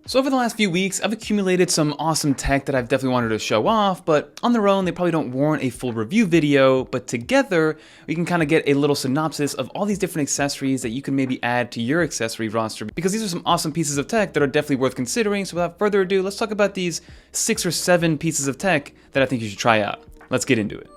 So over the last few weeks, I've accumulated some awesome tech that I've definitely wanted to show off, but on their own, they probably don't warrant a full review video, but together, we can kind of get a little synopsis of all these different accessories that you can maybe add to your accessory roster, because these are some awesome pieces of tech that are definitely worth considering. So without further ado, let's talk about these 6 or 7 pieces of tech that I think you should try out. Let's get into it.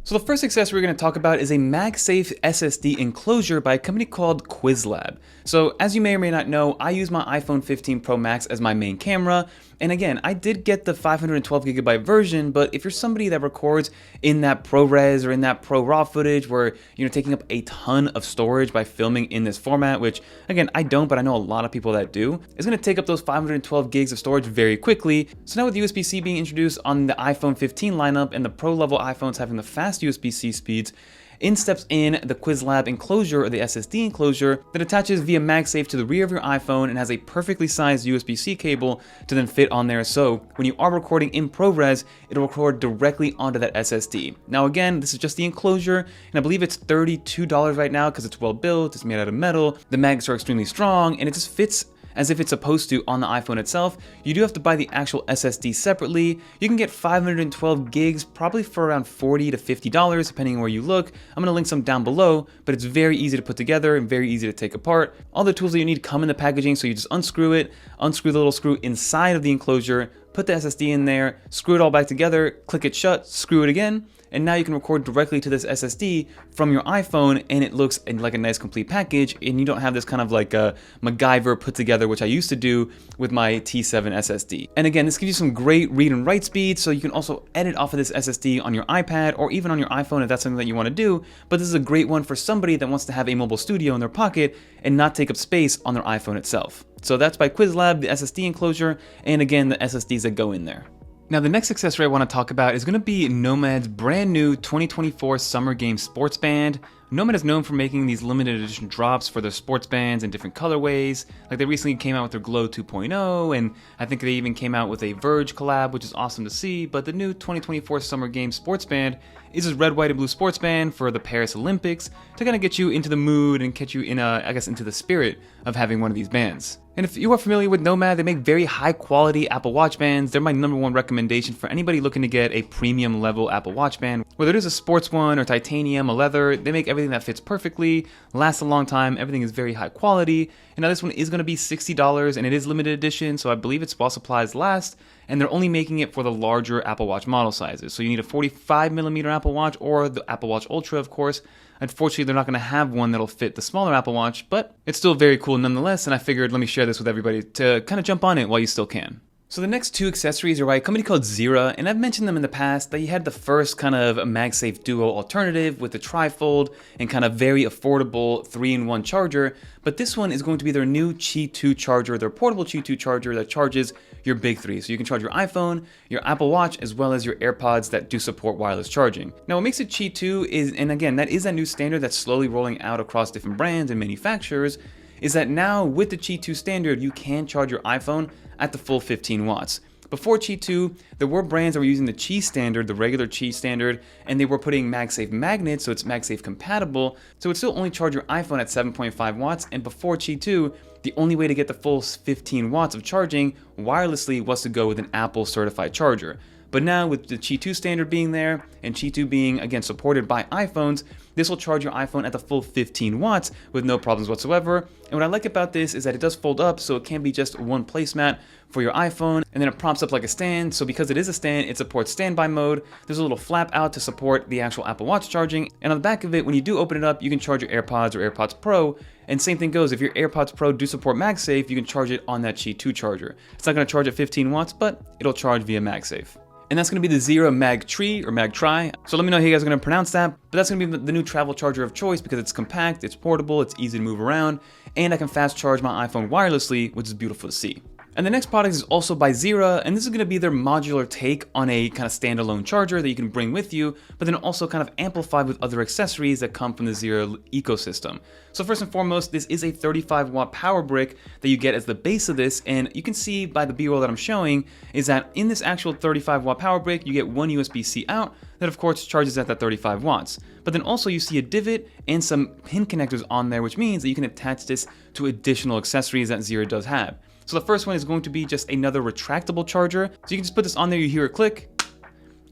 So the first accessory we're going to talk about is a Magsafe SSD Enclosure by a company called Qwiizlab. So as you may or may not know, I use my iPhone 15 Pro Max as my main camera. And again, I did get the 512GB version, but if you're somebody that records in that ProRes or in that Pro RAW footage where you're taking up a ton of storage by filming in this format, which again, I don't, but I know a lot of people that do, it's going to take up those 512 gigs of storage very quickly. So now with USB-C being introduced on the iPhone 15 lineup and the Pro level iPhones having the fast USB-C speeds, in steps in the Qwiizlab Enclosure, or the SSD Enclosure, that attaches via MagSafe to the rear of your iPhone and has a perfectly sized USB-C cable to then fit on there. So when you are recording in ProRes, it'll record directly onto that SSD. Now again, this is just the enclosure, and I believe it's $32 right now because it's well built, it's made out of metal, the magnets are extremely strong, and it just fits as if it's supposed to on the iPhone itself. You do have to buy the actual SSD separately. You can get 512 gigs probably for around $40 to $50 depending on where you look. I'm going to link some down below, but it's very easy to put together and very easy to take apart. All the tools that you need come in the packaging, so you just unscrew it, unscrew the little screw inside of the enclosure, put the SSD in there, screw it all back together, click it shut, screw it again, and now you can record directly to this SSD from your iPhone, and it looks like a nice complete package, and you don't have this kind of like a MacGyver put together, which I used to do with my T7 SSD. And again, this gives you some great read and write speed, so you can also edit off of this SSD on your iPad or even on your iPhone if that's something that you want to do, but this is a great one for somebody that wants to have a mobile studio in their pocket and not take up space on their iPhone itself. So that's by Qwiizlab, the SSD enclosure, and again, the SSDs that go in there. Now the next accessory I want to talk about is going to be Nomad's brand new 2024 Summer Game Sports Band. Nomad is known for making these limited edition drops for their sports bands in different colorways. Like they recently came out with their Glow 2.0, and I think they even came out with a Verge collab, which is awesome to see. But the new 2024 Summer Game Sports Band is this red, white, and blue sports band for the Paris Olympics to kind of get you into the mood and get you in into the spirit of having one of these bands. And if you are familiar with Nomad, they make very high quality Apple Watch bands. They're my #1 recommendation for anybody looking to get a premium level Apple Watch band. Whether it is a sports one or titanium, a leather, they make everything that fits perfectly, lasts a long time, everything is very high quality. And now this one is going to be $60 and it is limited edition, so I believe it's while supplies last. And they're only making it for the larger Apple Watch model sizes. So you need a 45mm Apple Watch or the Apple Watch Ultra, of course. Unfortunately, they're not going to have one that'll fit the smaller Apple Watch, but it's still very cool nonetheless, and I figured let me share this with everybody to kind of jump on it while you still can. So the next 2 accessories are by a company called Zeera, and I've mentioned them in the past. They had the first kind of MagSafe Duo alternative with the trifold and kind of very affordable 3-in-1 charger, but this one is going to be their new Qi 2 charger, their portable Qi 2 charger that charges your big 3. So you can charge your iPhone, your Apple Watch, as well as your AirPods that do support wireless charging. Now what makes it Qi 2 is, and again, that is that new standard that's slowly rolling out across different brands and manufacturers, is that now with the Qi 2 standard, you can charge your iPhone at the full 15 watts. Before Qi 2, there were brands that were using the Qi standard, the regular Qi standard, and they were putting MagSafe magnets, so it's MagSafe compatible, so it would still only charge your iPhone at 7.5 watts, and before Qi 2, the only way to get the full 15 watts of charging wirelessly was to go with an Apple certified charger. But now with the Qi 2 standard being there, and Qi 2 being, again, supported by iPhones, this will charge your iPhone at the full 15 watts with no problems whatsoever. And what I like about this is that it does fold up, so it can be just one placemat for your iPhone, and then it props up like a stand. So because it is a stand, it supports standby mode. There's a little flap out to support the actual Apple Watch charging. And on the back of it, when you do open it up, you can charge your AirPods or AirPods Pro. And same thing goes, if your AirPods Pro do support MagSafe, you can charge it on that Qi 2 charger. It's not going to charge at 15 watts, but it'll charge via MagSafe. And that's going to be the Zeera MagTri or MagTri. So let me know how you guys are going to pronounce that. But that's going to be the new travel charger of choice because it's compact, it's portable, it's easy to move around, and I can fast charge my iPhone wirelessly, which is beautiful to see. And the next product is also by Zeera, and this is going to be their modular take on a kind of standalone charger that you can bring with you, but then also kind of amplified with other accessories that come from the Zeera ecosystem. So first and foremost, this is a 35-watt power brick that you get as the base of this, and you can see by the B-roll that I'm showing is that in this actual 35-watt power brick, you get one USB-C out that of course charges at that 35 watts. But then also you see a divot and some pin connectors on there, which means that you can attach this to additional accessories that Zeera does have. So the first one is going to be just another retractable charger. So you can just put this on there, you hear a click,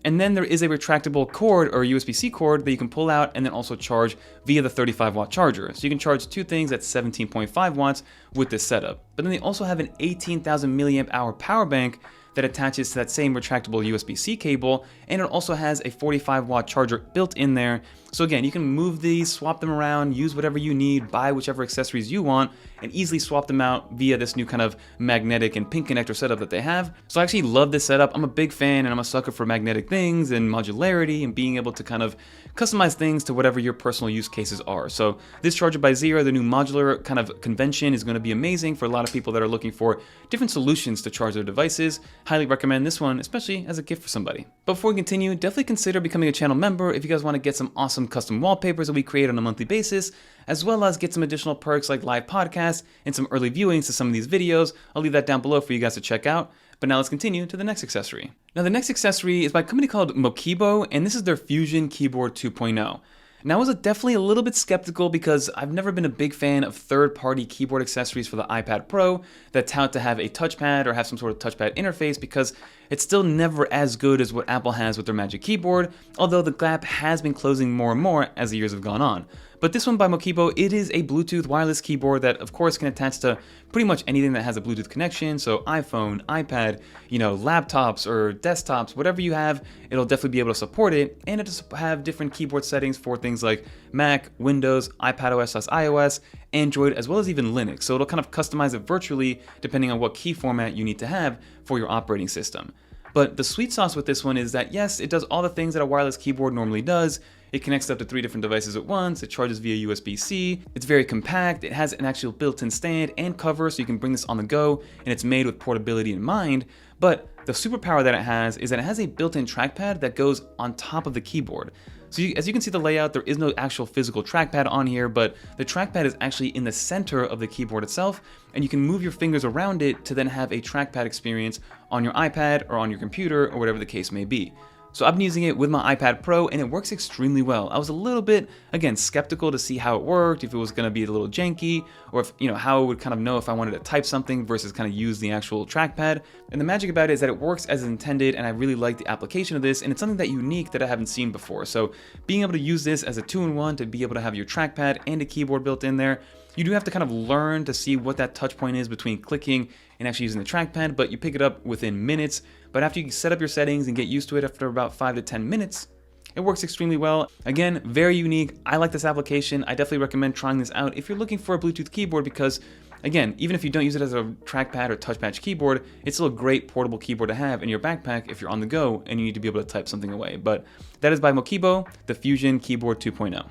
and then there is a retractable cord or USB-C cord that you can pull out and then also charge via the 35-watt charger. So you can charge two things at 17.5 watts with this setup. But then they also have an 18,000 milliamp hour power bank that attaches to that same retractable USB-C cable, and it also has a 45-watt charger built in there. So again, you can move these, swap them around, use whatever you need, buy whichever accessories you want, and easily swap them out via this new kind of magnetic and pin connector setup that they have. So I actually love this setup. I'm a big fan, and I'm a sucker for magnetic things and modularity and being able to kind of customize things to whatever your personal use cases are. So this charger by Zeera, the new modular kind of convention, is going to be amazing for a lot of people that are looking for different solutions to charge their devices. Highly recommend this one, especially as a gift for somebody. But before we continue, definitely consider becoming a channel member if you guys want to get some awesome custom wallpapers that we create on a monthly basis, as well as get some additional perks like live podcasts and some early viewings to some of these videos. I'll leave that down below for you guys to check out. But now let's continue to the next accessory. Now the next accessory is by a company called Mokibo, and this is their Fusion Keyboard 2.0. Now I was definitely a little bit skeptical because I've never been a big fan of third-party keyboard accessories for the iPad Pro that tout to have a touchpad or have some sort of touchpad interface, because it's still never as good as what Apple has with their Magic Keyboard, although the gap has been closing more and more as the years have gone on. But this one by Mokibo, it is a Bluetooth wireless keyboard that of course can attach to pretty much anything that has a Bluetooth connection. So iPhone, iPad, laptops or desktops, whatever you have, it'll definitely be able to support it. And it just have different keyboard settings for things like Mac, Windows, iPadOS/iOS, Android, as well as even Linux. So it'll kind of customize it virtually depending on what key format you need to have for your operating system. But the sweet sauce with this one is that yes, it does all the things that a wireless keyboard normally does. It connects up to 3 different devices at once, it charges via USB-C, it's very compact, it has an actual built-in stand and cover so you can bring this on the go, and it's made with portability in mind. But the superpower that it has is that it has a built-in trackpad that goes on top of the keyboard. So as you can see the layout, there is no actual physical trackpad on here, but the trackpad is actually in the center of the keyboard itself, and you can move your fingers around it to then have a trackpad experience on your iPad or on your computer or whatever the case may be. So I've been using it with my iPad Pro and it works extremely well. I was a little bit, again, skeptical to see how it worked, if it was going to be a little janky, or if, how I would kind of know if I wanted to type something versus kind of use the actual trackpad. And the magic about it is that it works as intended, and I really like the application of this, and it's something that unique that I haven't seen before. So being able to use this as a 2-in-1 to be able to have your trackpad and a keyboard built in there, you do have to kind of learn to see what that touch point is between clicking and actually using the trackpad, but you pick it up within minutes. But after you set up your settings and get used to it after about 5 to 10 minutes, it works extremely well. Again, very unique. I like this application. I definitely recommend trying this out if you're looking for a Bluetooth keyboard because, again, even if you don't use it as a trackpad or touchpad keyboard, it's still a great portable keyboard to have in your backpack if you're on the go and you need to be able to type something away. But that is by Mokibo, the Fusion Keyboard 2.0.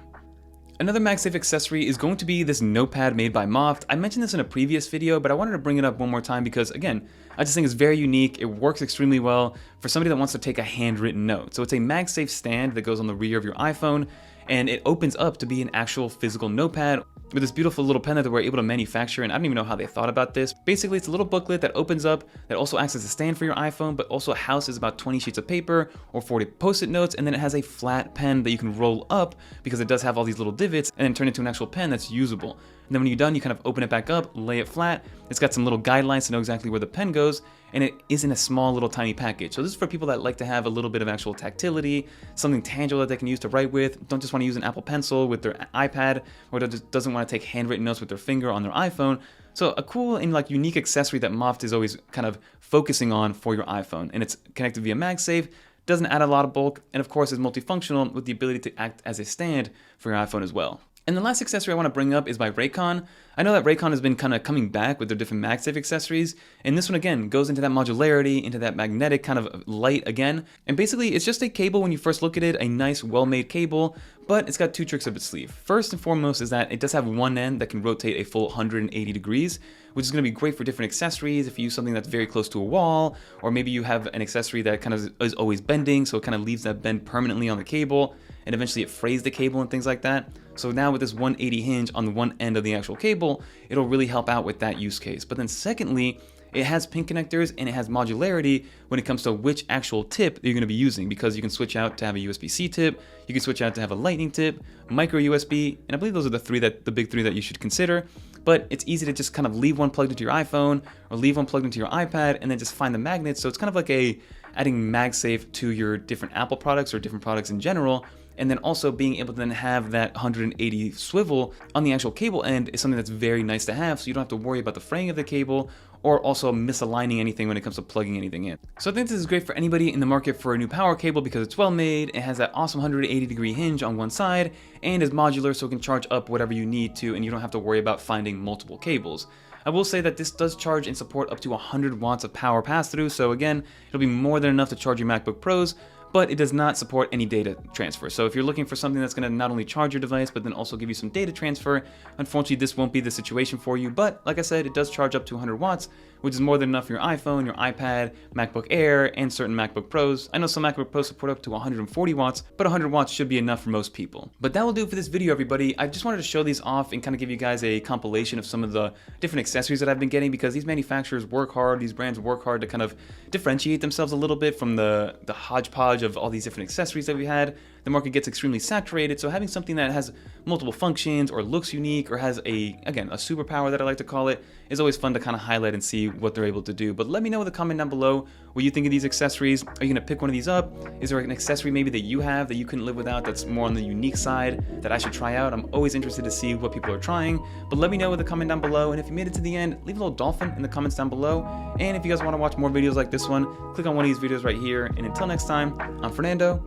Another MagSafe accessory is going to be this Notepad made by Moft. I mentioned this in a previous video, but I wanted to bring it up one more time because, again, I just think it's very unique. It works extremely well for somebody that wants to take a handwritten note. So it's a MagSafe stand that goes on the rear of your iPhone, and it opens up to be an actual physical notepad with this beautiful little pen that they were able to manufacture, and I don't even know how they thought about this. Basically, it's a little booklet that opens up that also acts as a stand for your iPhone, but also houses about 20 sheets of paper or 40 post-it notes, and then it has a flat pen that you can roll up because it does have all these little divots and then turn into an actual pen that's usable. And then when you're done, you kind of open it back up, lay it flat. It's got some little guidelines to know exactly where the pen goes, and it is in a small little tiny package. So this is for people that like to have a little bit of actual tactility, something tangible that they can use to write with, don't just want to use an Apple Pencil with their iPad, or just doesn't want to take handwritten notes with their finger on their iPhone. So a cool and unique accessory that Moft is always kind of focusing on for your iPhone. And it's connected via MagSafe, doesn't add a lot of bulk, and of course is multifunctional with the ability to act as a stand for your iPhone as well. And the last accessory I want to bring up is by Raycon. I know that Raycon has been kind of coming back with their different MagSafe accessories, and this one again goes into that modularity, into that magnetic kind of light again. And basically it's just a cable when you first look at it, a nice well-made cable, but it's got two tricks up its sleeve. First and foremost is that it does have one end that can rotate a full 180 degrees, which is going to be great for different accessories if you use something that's very close to a wall, or maybe you have an accessory that kind of is always bending, so it kind of leaves that bend permanently on the cable, and eventually it frays the cable and things like that. So now with this 180 hinge on the one end of the actual cable, it'll really help out with that use case. But then secondly, it has pin connectors and it has modularity when it comes to which actual tip you're going to be using, because you can switch out to have a USB-C tip, you can switch out to have a lightning tip, micro USB, and I believe those are the big three that you should consider. But it's easy to just kind of leave one plugged into your iPhone or leave one plugged into your iPad and then just find the magnets. So it's kind of like adding MagSafe to your different Apple products or different products in general. And then also being able to then have that 180 swivel on the actual cable end is something that's very nice to have, so you don't have to worry about the fraying of the cable or also misaligning anything when it comes to plugging anything in. So I think this is great for anybody in the market for a new power cable because it's well made, it has that awesome 180 degree hinge on one side, and is modular so it can charge up whatever you need to and you don't have to worry about finding multiple cables. I will say that this does charge and support up to 100 watts of power pass-through, so again, it'll be more than enough to charge your MacBook Pros, but it does not support any data transfer. So if you're looking for something that's going to not only charge your device, but then also give you some data transfer, unfortunately this won't be the situation for you. But like I said, it does charge up to 100 watts, which is more than enough for your iPhone, your iPad, MacBook Air, and certain MacBook Pros. I know some MacBook Pros support up to 140 watts, but 100 watts should be enough for most people. But that will do it for this video, everybody. I just wanted to show these off and kind of give you guys a compilation of some of the different accessories that I've been getting, because these manufacturers work hard, these brands work hard to kind of differentiate themselves a little bit from the hodgepodge of all these different accessories that we had. The market gets extremely saturated, so having something that has multiple functions or looks unique or has a superpower that I like to call it is always fun to kind of highlight and see what they're able to do. But let me know in the comment down below what you think of these accessories. Are you going to pick one of these up? Is there an accessory maybe that you have that you couldn't live without that's more on the unique side that I should try out? I'm always interested to see what people are trying, but let me know in the comment down below. And if you made it to the end, leave a little dolphin in the comments down below. And if you guys want to watch more videos like this one, click on one of these videos right here. And until next time, I'm Fernando,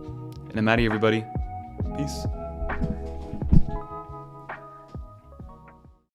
and I'm out of here, everybody. Peace.